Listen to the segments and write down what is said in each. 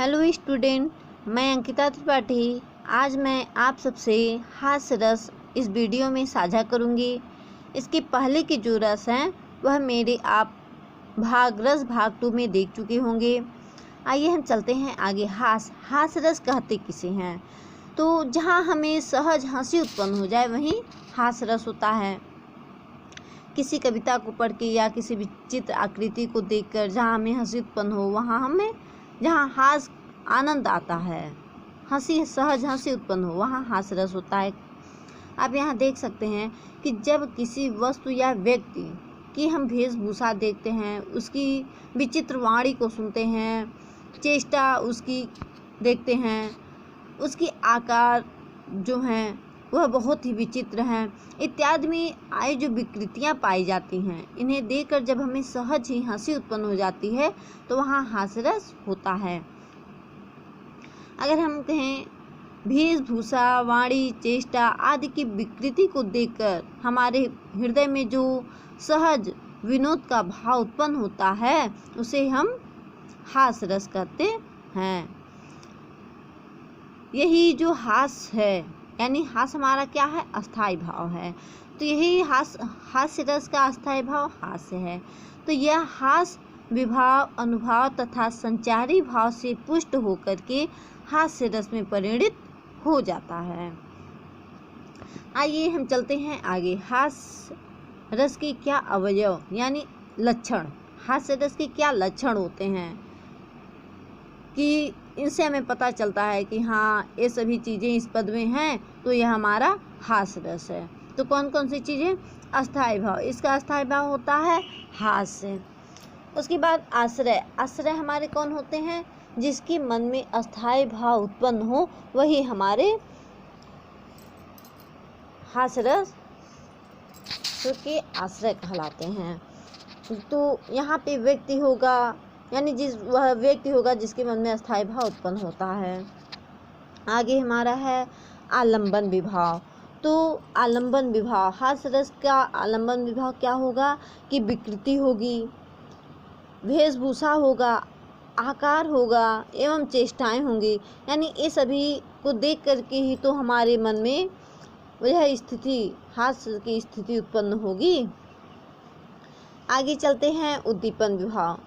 Hello student, मैं अंकिता त्रिपाठी। आज मैं आप सबसे हास्य रस इस वीडियो में साझा करूंगी। इसके पहले के जो रस हैं वह मेरे आप भाग 2 में देख चुके होंगे। आइए हम चलते हैं आगे। हास्य रस कहते किसे हैं? तो जहां हमें सहज हंसी उत्पन्न हो जाए वहीं हास्य रस होता है। किसी कविता को पढ़ के या किसी विचित्र आकृति को देखकर जहाँ हमें हंसी उत्पन्न हो, जहाँ हास्य आनंद आता है, सहज हंसी उत्पन्न हो, वहाँ हास्य रस होता है। आप यहाँ देख सकते हैं कि जब किसी वस्तु या व्यक्ति की हम वेशभूषा देखते हैं, उसकी विचित्र वाणी को सुनते हैं, चेष्टा उसकी देखते हैं, उसकी आकार जो हैं वह बहुत ही विचित्र हैं, इत्यादि में आए जो विकृतियाँ पाई जाती हैं, इन्हें देखकर जब हमें सहज ही हंसी उत्पन्न हो जाती है तो वहाँ हास्य रस होता है। अगर हम कहें वेशभूषा, वाणी, चेष्टा आदि की विकृति को देखकर हमारे हृदय में जो सहज विनोद का भाव उत्पन्न होता है उसे हम हास्य रस कहते हैं। यही जो हास्य है, यानी हास्य हमारा क्या है? अस्थाई भाव है। तो यही हास्य रस का अस्थाई भाव हास्य है। तो यह हास्य विभाव, अनुभाव तथा संचारी भाव से पुष्ट होकर के हास्य रस में परिणित हो जाता है। आइए हम चलते हैं आगे। हास्य रस के क्या अवयव यानी लक्षण, हास्य रस के क्या लक्षण होते हैं कि इनसे हमें पता चलता है कि हाँ, ये सभी चीज़ें इस पद में हैं तो यह हमारा हास्य रस है। तो कौन कौन सी चीज़ें? अस्थाई भाव, इसका अस्थाई भाव होता है हास्य। उसके बाद आश्रय, आश्रय हमारे कौन होते हैं? जिसके मन में अस्थाई भाव उत्पन्न हो वही हमारे हास्य रस के आश्रय कहलाते हैं। तो यहाँ पे व्यक्ति होगा, यानी वह व्यक्ति होगा जिसके मन में अस्थाई भाव उत्पन्न होता है। आगे हमारा है आलंबन विभाव। तो आलंबन विभाव, हास्य रस का आलंबन विभाव क्या होगा कि विकृति होगी, वेशभूषा होगा, आकार होगा एवं चेष्टाएं होंगी, यानी ये सभी को देख करके ही तो हमारे मन में यह स्थिति, हास्य की स्थिति उत्पन्न होगी। आगे चलते हैं उद्दीपन विभाव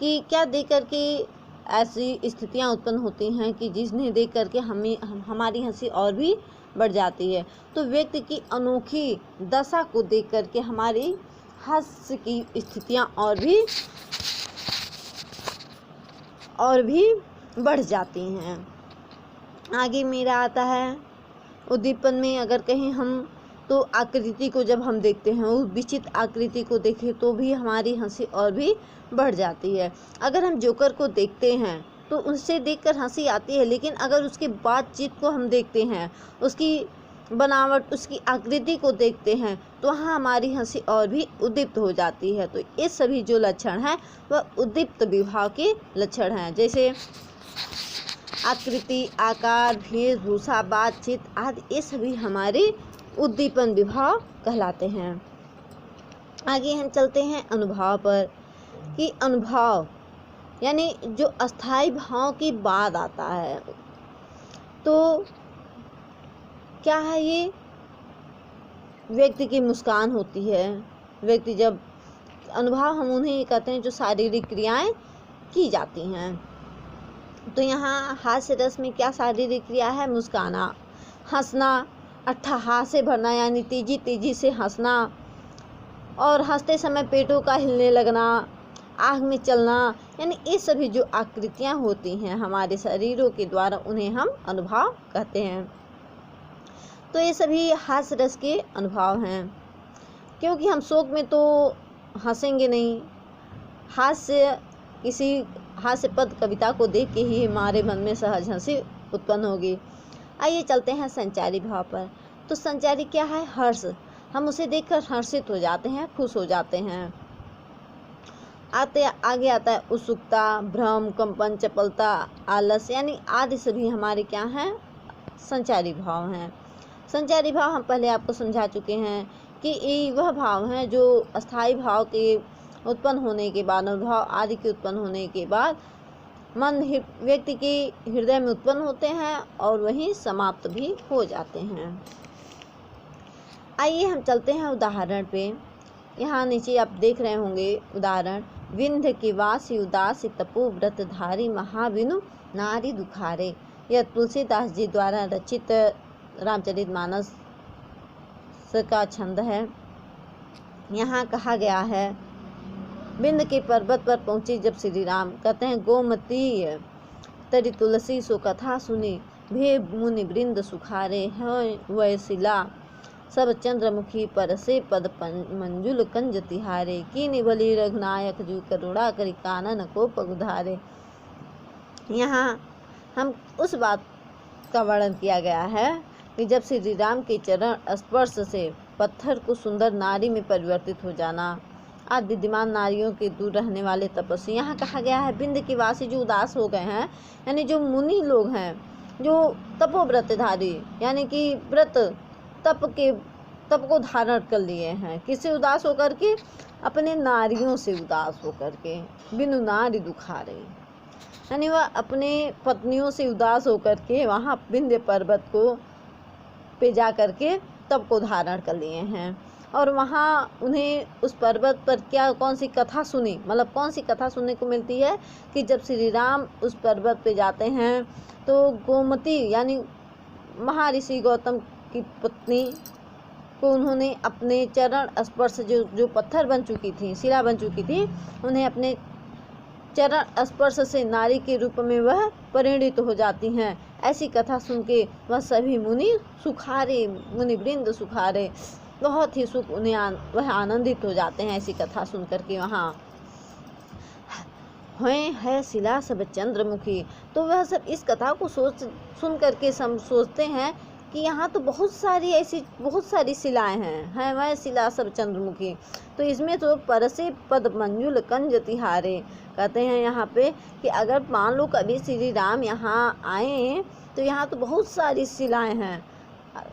कि क्या देख करके ऐसी स्थितियां उत्पन्न होती हैं कि जिन्हें देख करके हमारी हंसी और भी बढ़ जाती है। तो व्यक्ति की अनोखी दशा को देख करके हमारी हास्य की स्थितियां और भी बढ़ जाती हैं। आगे मेरा आता है उद्दीपन में, अगर कहें हम तो आकृति को जब हम देखते हैं, उस विचित्र आकृति को देखें तो भी हमारी हंसी और भी बढ़ जाती है। अगर हम जोकर को देखते हैं तो उनसे देखकर हंसी आती है, लेकिन अगर उसकी बातचीत को हम देखते हैं, उसकी बनावट, उसकी आकृति को देखते हैं तो वहाँ हमारी हंसी और भी उद्दीप्त हो जाती है। तो ये सभी जो लक्षण हैं वह उद्दीप्त विभाव के लक्षण हैं। जैसे आकृति, आकार, वेशभूषा, बातचीत आदि ये सभी हमारे उद्दीपन विभाव कहलाते हैं। आगे हम चलते हैं अनुभव पर कि अनुभव यानी जो अस्थाई भाव के बाद आता है। तो क्या है ये? व्यक्ति की मुस्कान होती है। व्यक्ति जब अनुभव हम उन्हें कहते हैं जो शारीरिक क्रियाएं की जाती हैं। तो यहाँ हास्य रस में क्या शारीरिक क्रिया है? मुस्काना, हंसना, अट्ठहास से भरना यानी तेजी से हंसना, और हंसते समय पेटों का हिलने लगना, आँख में चलना, यानी ये सभी जो आकृतियाँ होती हैं हमारे शरीरों के द्वारा उन्हें हम अनुभव कहते हैं। तो ये सभी हास्य रस के अनुभव हैं, क्योंकि हम शोक में तो हंसेंगे नहीं। किसी हास्य पद कविता को देख के ही हमारे मन में सहज हंसी उत्पन्न होगी। आइए चलते हैं संचारी भाव पर। तो संचारी क्या है? हर्ष, हम उसे देखकर हर्षित हो जाते हैं, खुश हो जाते हैं। आगे आता है उत्सुकता, भ्रम, कंपन, चपलता, आलस, यानी आदि सभी हमारे क्या हैं? संचारी भाव हैं। संचारी भाव हम पहले आपको समझा चुके हैं कि ये वह भाव हैं जो अस्थाई भाव के उत्पन्न होने के बाद, अनुभव आदि के उत्पन्न होने के बाद मन व्यक्ति के हृदय में उत्पन्न होते हैं और वहीं समाप्त भी हो जाते हैं। आइए हम चलते हैं उदाहरण पे। यहाँ नीचे आप देख रहे होंगे उदाहरण। विंध्य की वासी उदासी तपो व्रतधारी महाविनु नारी दुखारे। यह तुलसीदास जी द्वारा रचित रामचरितमानस का छंद है। यहाँ कहा गया है, विंध्य के पर्वत पर पहुँचे जब श्री राम, कहते हैं गोमती तरी तुलसी सो कथा सुनी, भे मुनि वृंद सुखारे हैं वह शिला, सब चंद्रमुखी परसे पद मंजुल कंज तिहारे, कीनि बलि रघुनायक जू करुणा करि कानन को पगुधारे। यहाँ हम उस बात का वर्णन किया गया है कि जब श्री राम के चरण स्पर्श से पत्थर को सुंदर नारी में परिवर्तित हो जाना, आज विद्यमान नारियों के दूर रहने वाले तपस्वी। यहाँ कहा गया है विंध्य के वासी जो उदास हो गए हैं, यानी जो मुनि लोग हैं, जो तपोव्रतधारी यानी कि व्रत तप को धारण कर लिए हैं। किससे उदास होकर के? अपने नारियों से उदास होकर के। बिनु नारी दुखारे, यानी वह अपने पत्नियों से उदास होकर के वहाँ विंध्य पर्वत को पे जा कर के तप को धारण कर लिए हैं। और वहाँ उन्हें उस पर्वत पर कौन सी कथा सुनी, मतलब कौन सी कथा सुनने को मिलती है कि जब श्री राम उस पर्वत पे जाते हैं तो गोमती यानी महर्षि गौतम की पत्नी को उन्होंने अपने चरण स्पर्श जो पत्थर बन चुकी थी, शिला बन चुकी थी, उन्हें अपने चरण स्पर्श से नारी के रूप में वह परिणित हो जाती हैं। ऐसी कथा सुन के वह सभी मुनि सुखारे, मुनि वृंद सुखारे, बहुत ही सुख उन्हें वह आनंदित हो जाते हैं ऐसी कथा सुन करके। वहाँ है शिला सब चंद्रमुखी, तो वह सब इस कथा को सुन करके सोचते हैं कि यहाँ तो बहुत सारी शिलाएं हैं वह शिला सब चंद्रमुखी, तो इसमें तो परसे पद मंजुल कंज तिहारे। कहते हैं यहाँ पे कि अगर मान लो कभी श्री राम यहाँ आए तो यहाँ तो बहुत सारी शिलाएं हैं।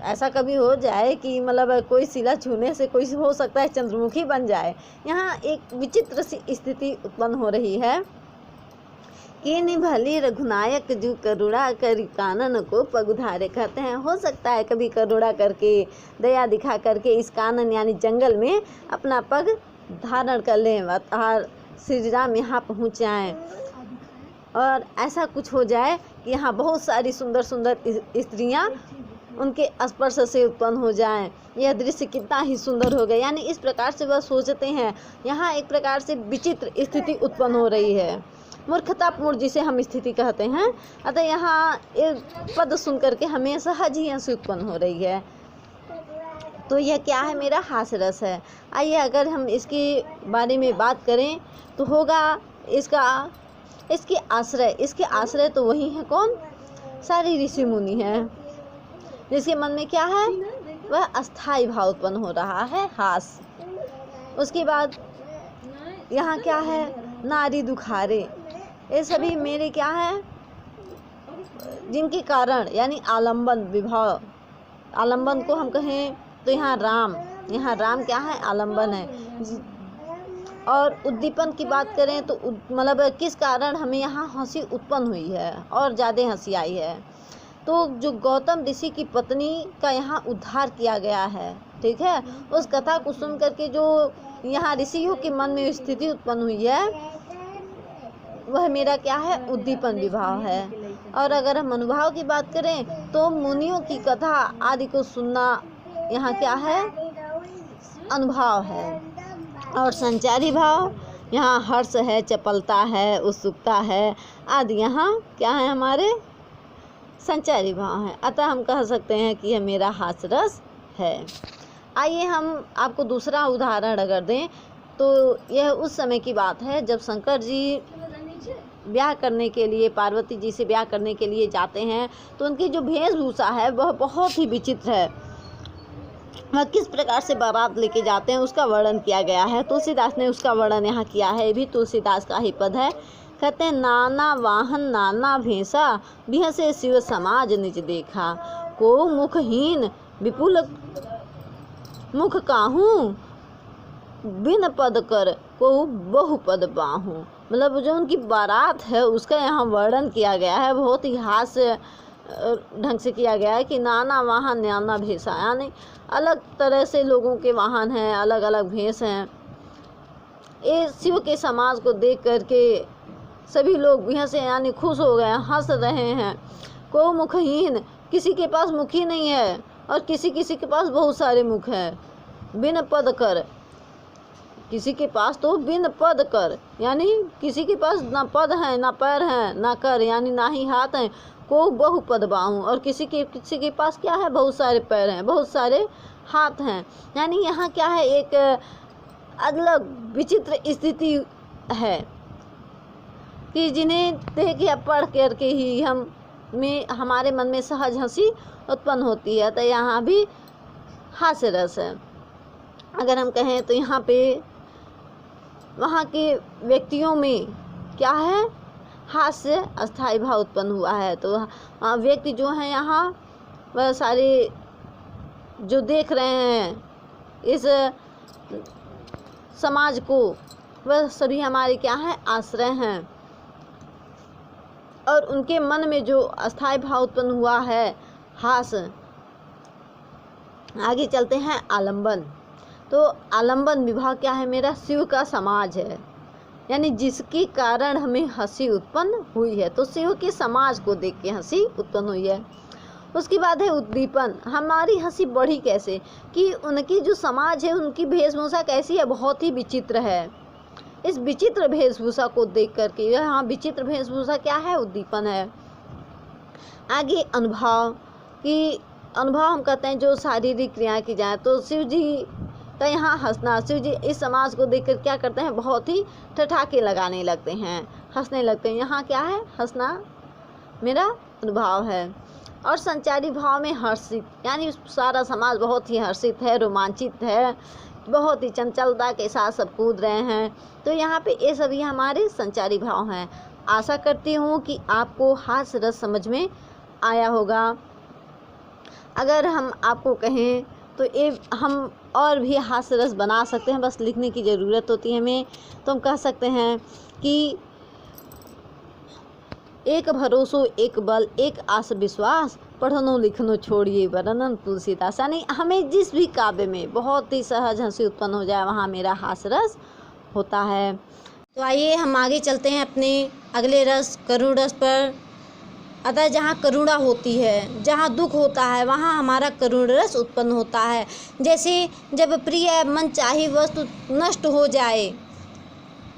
ऐसा कभी हो जाए कि मतलब कोई शिला छूने से कोई हो सकता है चंद्रमुखी बन जाए। यहाँ एक विचित्र सी स्थिति उत्पन्न हो रही है कि भली रघुनायक जू करुणा करि कानन को पगुधारे। कहते हैं हो सकता है कभी करुणा करके, दया दिखा करके इस कानन यानी जंगल में अपना पग धारण कर लें और श्री राम यहाँ पहुँच जाएँ और ऐसा कुछ हो जाए कि यहाँ बहुत सारी सुंदर सुंदर स्त्रियाँ उनके स्पर्श से उत्पन्न हो जाएं। यह दृश्य कितना ही सुंदर हो गया। यानी इस प्रकार से वह सोचते हैं। यहाँ एक प्रकार से विचित्र स्थिति उत्पन्न हो रही है, मूर्खतापूर्ण जिसे हम स्थिति कहते हैं। अतः यहाँ एक पद सुन करके हमें सहज ही हंसी उत्पन्न हो रही है। तो यह क्या है? मेरा हास्य रस है। आइए अगर हम इसके बारे में बात करें तो होगा इसके आश्रय तो वही है कौन? सारे ऋषि मुनि हैं, जिसके मन में क्या है? वह अस्थाई भाव उत्पन्न हो रहा है, हास्य। उसके बाद यहाँ क्या है? नारी दुखारे। ये सभी मेरे क्या है? जिनके कारण यानी आलंबन विभाव, आलंबन को हम कहें तो यहाँ राम क्या है? आलंबन है। और उद्दीपन की बात करें तो मतलब किस कारण हमें यहाँ हंसी उत्पन्न हुई है और ज़्यादा हंसी आई है, तो जो गौतम ऋषि की पत्नी का यहाँ उद्धार किया गया है, ठीक है, उस कथा को सुन करके जो यहाँ ऋषियों के मन में स्थिति उत्पन्न हुई है वह मेरा क्या है? उद्दीपन विभाव है। और अगर हम अनुभाव की बात करें तो मुनियों की कथा आदि को सुनना यहाँ क्या है? अनुभाव है। और संचारी भाव यहाँ हर्ष है, चपलता है, उत्सुकता है आदि यहाँ क्या है? हमारे संचारी भाव है। अतः हम कह सकते हैं कि यह मेरा हास्य रस है। आइए हम आपको दूसरा उदाहरण अगर दें तो यह उस समय की बात है जब शंकर जी ब्याह करने के लिए पार्वती जी से ब्याह करने के लिए जाते हैं, तो उनकी जो वेशभूषा है वह बहुत ही विचित्र है। वह किस प्रकार से बारात लेके जाते हैं उसका वर्णन किया गया है। तुलसीदास ने उसका वर्णन यहाँ किया है, भी तुलसीदास का ही पद है। कहते हैं नाना वाहन नाना भेषा, बिहसे शिव समाज निज देखा, को मुखहीन विपुल मुख काहू, बिन पद कर को बहुपद बाहू, मतलब जो उनकी बारात है उसका यहाँ वर्णन किया गया है, बहुत ही हास्य ढंग से किया गया है कि नाना वाहन नाना भेषा, यानी अलग तरह से लोगों के वाहन हैं, अलग अलग भेष हैं। ये शिव के समाज को देख करके सभी लोग यहाँ से यानी खुश हो गए, हंस रहे हैं। को मुखहीन, किसी के पास मुख ही नहीं है और किसी किसी के पास बहुत सारे मुख हैं। बिन पद कर, किसी के पास तो बिन पद कर, यानी किसी के पास ना पद है, ना पैर है, ना कर, यानी ना ही हाथ हैं। को बहुपद बाहू, और किसी के पास क्या है, बहुत सारे पैर हैं, बहुत सारे हाथ हैं। यानी यहाँ क्या है, एक अलग विचित्र स्थिति है कि जिन्हें देख या पढ़ करके ही हमारे मन में सहज हंसी उत्पन्न होती है। तो यहाँ भी हास्य रस है। अगर हम कहें तो यहाँ पे वहाँ के व्यक्तियों में क्या है, हास्य अस्थायी भाव उत्पन्न हुआ है। तो व्यक्ति जो हैं यहाँ, वह सारे जो देख रहे हैं इस समाज को, वह सभी हमारे क्या है, आश्रय हैं। और उनके मन में जो अस्थायी भाव उत्पन्न हुआ है, हास्य। आगे चलते हैं आलंबन। तो आलंबन विभाग क्या है, मेरा शिव का समाज है, यानी जिसके कारण हमें हंसी उत्पन्न हुई है। तो शिव के समाज को देख के हंसी उत्पन्न हुई है। उसके बाद है उद्दीपन। हमारी हंसी बढ़ी कैसे, कि उनकी जो समाज है उनकी वेशभूषा कैसी है, बहुत ही विचित्र है। इस विचित्र वेशभूषा को देख करके, यहाँ विचित्र वेशभूषा क्या है, उद्दीपन है। आगे अनुभव, कि अनुभव हम कहते हैं जो शारीरिक क्रियाएं की जाए। तो शिव जी का यहाँ हंसना, शिव जी इस समाज को देखकर क्या करते हैं, बहुत ही ठठाके लगाने लगते हैं, हंसने लगते हैं। यहाँ क्या है, हंसना मेरा अनुभव है। और संचारी भाव में हर्षित, यानी सारा समाज बहुत ही हर्षित है, रोमांचित है, बहुत ही चंचलता के साथ सब कूद रहे हैं। तो यहाँ पे ये सभी हमारे संचारी भाव हैं। आशा करती हूँ कि आपको हास्य रस समझ में आया होगा। अगर हम आपको कहें तो ये हम और भी हास्य रस बना सकते हैं, बस लिखने की ज़रूरत होती है हमें। तो हम कह सकते हैं कि एक भरोसो एक बल एक आस विश्वास, पढ़नो लिखनो छोड़िए वर्णन तुलसीदास। यानी हमें जिस भी काव्य में बहुत ही सहज हंसी उत्पन्न हो जाए, वहाँ मेरा हास्य रस होता है। तो आइए हम आगे चलते हैं अपने अगले रस, करुण रस पर। अतः जहाँ करुणा होती है, जहाँ दुख होता है, वहाँ हमारा करुण रस उत्पन्न होता है। जैसे जब प्रिय मनचाही वस्तु नष्ट हो जाए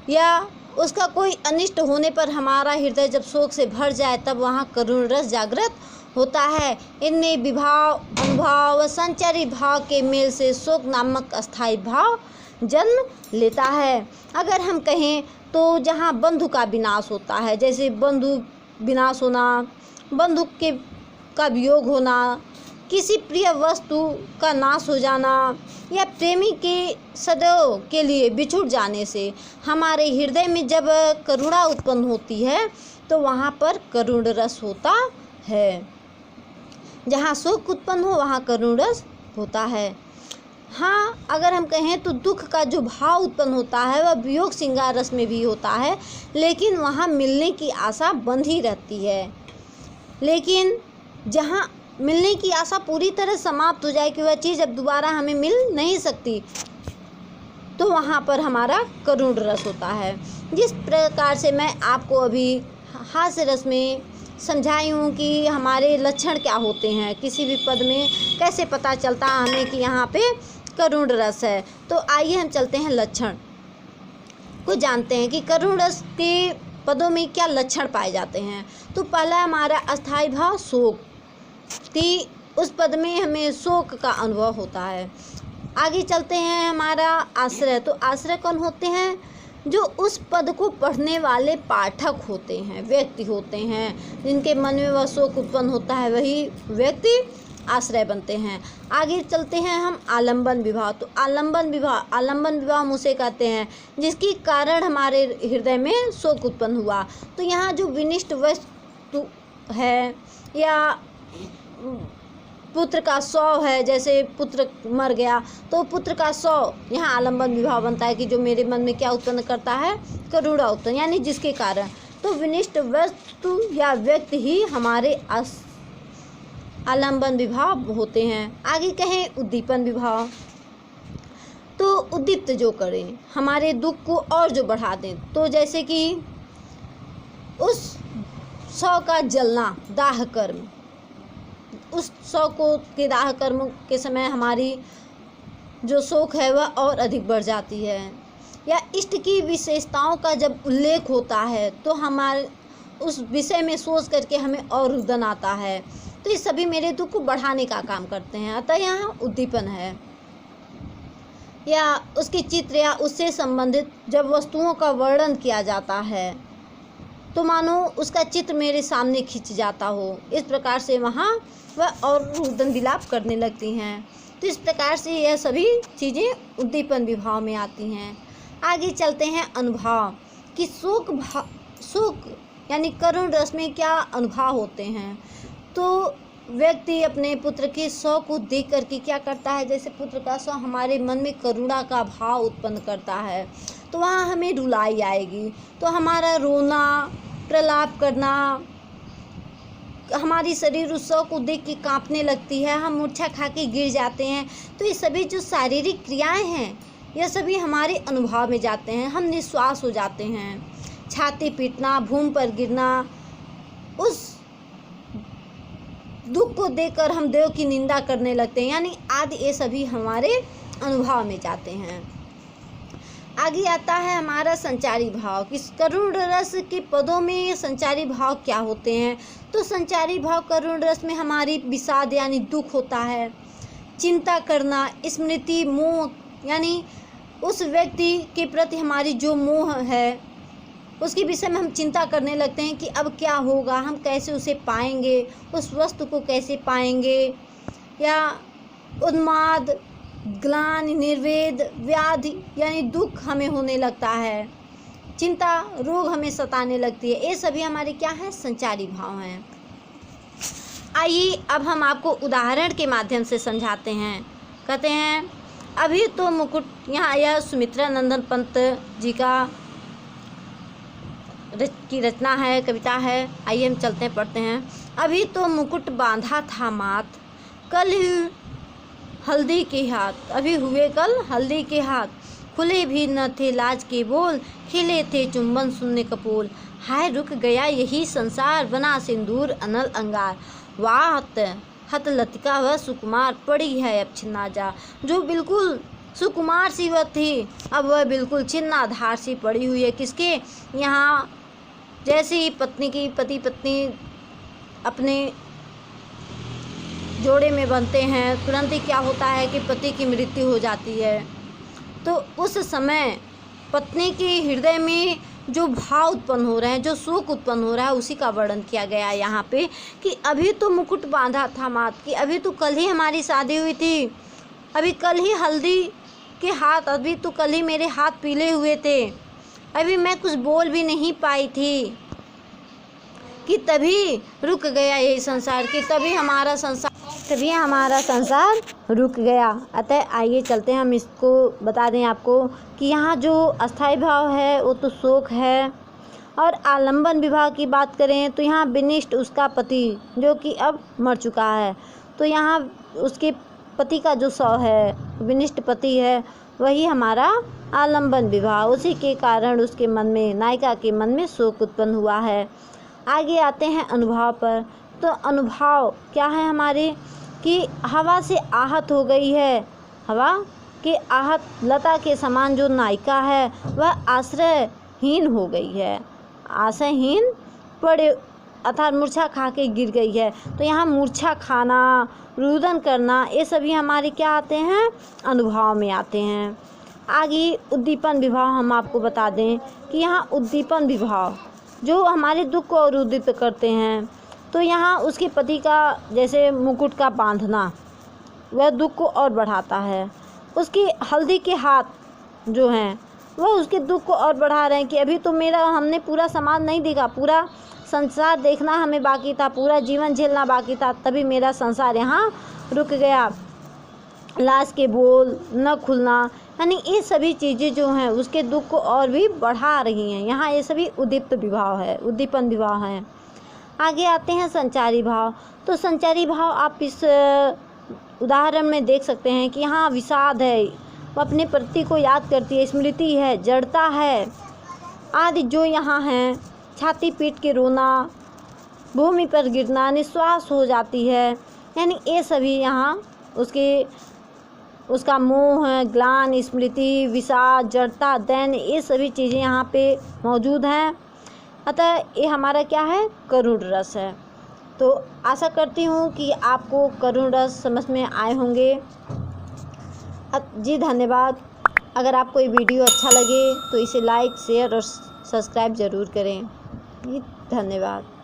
या उसका कोई अनिष्ट होने पर हमारा हृदय जब शोक से भर जाए, तब वहाँ करुण रस जागृत होता है। इनमें विभाव, अनुभाव व संचारी भाव के मेल से शोक नामक अस्थायी भाव जन्म लेता है। अगर हम कहें तो जहाँ बंधु का विनाश होता है, जैसे बंधु विनाश होना, बंधु का वियोग होना, किसी प्रिय वस्तु का नाश हो जाना, या प्रेमी के सदैव के लिए बिछुड़ जाने से हमारे हृदय में जब करुणा उत्पन्न होती है, तो वहाँ पर करुण रस होता है। जहाँ शोक उत्पन्न हो, वहाँ करुण रस होता है। हाँ, अगर हम कहें तो दुख का जो भाव उत्पन्न होता है वह वियोग श्रृंगार रस में भी होता है, लेकिन वहाँ मिलने की आशा बंधी रहती है। लेकिन जहाँ मिलने की आशा पूरी तरह समाप्त हो जाए कि वह चीज़ अब दोबारा हमें मिल नहीं सकती, तो वहाँ पर हमारा करुण रस होता है। जिस प्रकार से मैं आपको अभी हास्य रस में समझाई हूँ कि हमारे लक्षण क्या होते हैं, किसी भी पद में कैसे पता चलता है हमें कि यहाँ पे करुण रस है। तो आइए हम चलते हैं लक्षण को जानते हैं कि करुण रस के पदों में क्या लक्षण पाए जाते हैं। तो पहला हमारा अस्थायी भाव शोक, कि उस पद में हमें शोक का अनुभव होता है। आगे चलते हैं हमारा आश्रय। तो आश्रय कौन होते हैं, जो उस पद को पढ़ने वाले पाठक होते हैं, व्यक्ति होते हैं, जिनके मन में वह शोक उत्पन्न होता है, वही व्यक्ति आश्रय बनते हैं। आगे चलते हैं हम आलंबन विभाव। तो आलंबन विभाव हम उसे कहते हैं जिसके कारण हमारे हृदय में शोक उत्पन्न हुआ। तो यहाँ जो विनिष्ट वस्तु है या पुत्र का शव है, जैसे पुत्र मर गया तो पुत्र का शव, यहाँ आलम्बन विभाव बनता है कि जो मेरे मन में क्या उत्पन्न करता है, करुणा उत्पन्न, यानी जिसके कारण। तो विनिष्ट वस्तु या व्यक्ति ही हमारे आलम्बन विभाव होते हैं। आगे कहें उद्दीपन विभाव, तो उद्दीप्त जो करें, हमारे दुख को और जो बढ़ा दें। तो जैसे कि उस शव का जलना, दाह कर्म, उस शव को के दाह कर्म के समय हमारी जो शोक है वह और अधिक बढ़ जाती है। या इष्ट की विशेषताओं का जब उल्लेख होता है तो हमारे उस विषय में सोच करके हमें और रुदन आता है। तो ये सभी मेरे दुख को बढ़ाने का काम करते हैं, अतः यहाँ उद्दीपन है। या उसके चित्र या उससे संबंधित जब वस्तुओं का वर्णन किया जाता है तो मानो उसका चित्र मेरे सामने खिंच जाता हो, इस प्रकार से वहाँ वह और रुदन विलाप करने लगती हैं। तो इस प्रकार से यह सभी चीज़ें उद्दीपन विभाव में आती हैं। आगे चलते हैं अनुभव, कि शोक यानी करुण रस में क्या अनुभव होते हैं। तो व्यक्ति अपने पुत्र के शव को देख करके क्या करता है, जैसे पुत्र का शव हमारे मन में करुणा का भाव उत्पन्न करता है तो वहाँ हमें रुलाई आएगी, तो हमारा रोना, प्रलाप करना, हमारी शरीर उस शव को देख के कांपने लगती है, हम मूर्छा खा के गिर जाते हैं। तो ये सभी जो शारीरिक क्रियाएं हैं यह सभी हमारे अनुभव में जाते हैं, हम निश्वास हो जाते हैं, छाती पीटना, भूमि पर गिरना, उस दुख को देखकर हम देव की निंदा करने लगते हैं, यानी आदि ये सभी हमारे अनुभव में जाते हैं। आगे आता है हमारा संचारी भाव, कि करुण रस के पदों में संचारी भाव क्या होते हैं। तो संचारी भाव करुण रस में हमारी विषाद यानी दुख होता है, चिंता करना, स्मृति, मोह, यानी उस व्यक्ति के प्रति हमारी जो मोह है उसके विषय में हम चिंता करने लगते हैं कि अब क्या होगा, हम कैसे उसे पाएंगे, उस वस्तु को कैसे पाएंगे। या उन्माद, ग्लानि, निर्वेद, व्याधि यानी दुख हमें होने लगता है, चिंता, रोग हमें सताने लगती है। ये सभी हमारे क्या हैं, संचारी भाव हैं। आइए अब हम आपको उदाहरण के माध्यम से समझाते हैं। कहते हैं अभी तो मुकुट, यहाँ यह सुमित्रा नंदन पंत जी की रचना है, कविता है। आइए हम चलते हैं, पढ़ते हैं। अभी तो मुकुट बांधा था माथ, कल हल्दी के हाथ, अभी हुए कल हल्दी के हाथ, खुले भी न थे लाज के बोल, खिले थे चुंबन शून्य कपोल, हाय रुक गया यही संसार, बना सिंदूर अनल अंगार, वात हत लतिका वह सुकुमार, पड़ी है अब छिन्ना जा। जो बिल्कुल सुकुमार सी वह थी, अब वह बिल्कुल छिन्नाधार सी पड़ी हुई है। किसके यहाँ, जैसे ही पति पत्नी अपने जोड़े में बनते हैं, तुरंत ही क्या होता है कि पति की मृत्यु हो जाती है, तो उस समय पत्नी के हृदय में जो भाव उत्पन्न हो रहे हैं, जो शोक उत्पन्न हो रहा है, उसी का वर्णन किया गया है यहाँ पे। कि अभी तो मुकुट बांधा था माथ, कि अभी तो कल ही हमारी शादी हुई थी, अभी कल ही हल्दी के हाथ, अभी तो कल ही मेरे हाथ पीले हुए थे, अभी मैं कुछ बोल भी नहीं पाई थी, कि तभी रुक गया यही संसार, कि तभी हमारा संसार रुक गया। अतः आइए चलते हैं, हम इसको बता दें आपको कि यहाँ जो अस्थाई भाव है वो तो शोक है। और आलंबन विभाग की बात करें तो यहाँ विनिष्ट उसका पति जो कि अब मर चुका है, तो यहाँ उसके पति का जो शव है, विनिष्ट पति है, वही हमारा आलंबन विभाग, उसी के कारण उसके मन में, नायिका के मन में शोक उत्पन्न हुआ है। आगे आते हैं अनुभव पर। तो अनुभव क्या है हमारे, कि हवा से आहत हो गई है, हवा के आहत लता के समान जो नायिका है वह आश्रयहीन हो गई है, आश्रयहीन पड़े अर्थात मूर्छा खा के गिर गई है। तो यहाँ मूर्छा खाना, रुदन करना, ये सभी हमारे क्या आते हैं, अनुभव में आते हैं। आगे उद्दीपन विभाव हम आपको बता दें कि यहाँ उद्दीपन विभाव जो हमारे दुख को अवरुद्धित करते हैं। तो यहाँ उसके पति का जैसे मुकुट का बांधना वह दुख को और बढ़ाता है, उसकी हल्दी के हाथ जो हैं वह उसके दुख को और बढ़ा रहे हैं कि अभी तो हमने पूरा समाज नहीं देखा, पूरा संसार देखना हमें बाकी था, पूरा जीवन झेलना बाकी था, तभी मेरा संसार यहाँ रुक गया, लाश के बोल न खुलना, यानी ये सभी चीज़ें जो हैं उसके दुख को और भी बढ़ा रही हैं। यहाँ ये सभी उद्दीपन विभाव हैं। आगे आते हैं संचारी भाव। तो संचारी भाव आप इस उदाहरण में देख सकते हैं कि यहाँ विषाद है, वो अपने पति को याद करती है, स्मृति है, जड़ता है आदि जो यहाँ हैं। छाती पीट के रोना, भूमि पर गिरना, निश्वास हो जाती है, यानी ये सभी यहाँ उसका मोह, ग्लानि, स्मृति, विषाद, जड़ता, दैन्य, ये सभी चीज़ें यहाँ पे मौजूद हैं। अतः ये हमारा क्या है, करुण रस है। तो आशा करती हूँ कि आपको करुण रस समझ में आए होंगे। जी धन्यवाद। अगर आपको ये वीडियो अच्छा लगे तो इसे लाइक, शेयर और सब्सक्राइब ज़रूर करें। जी धन्यवाद।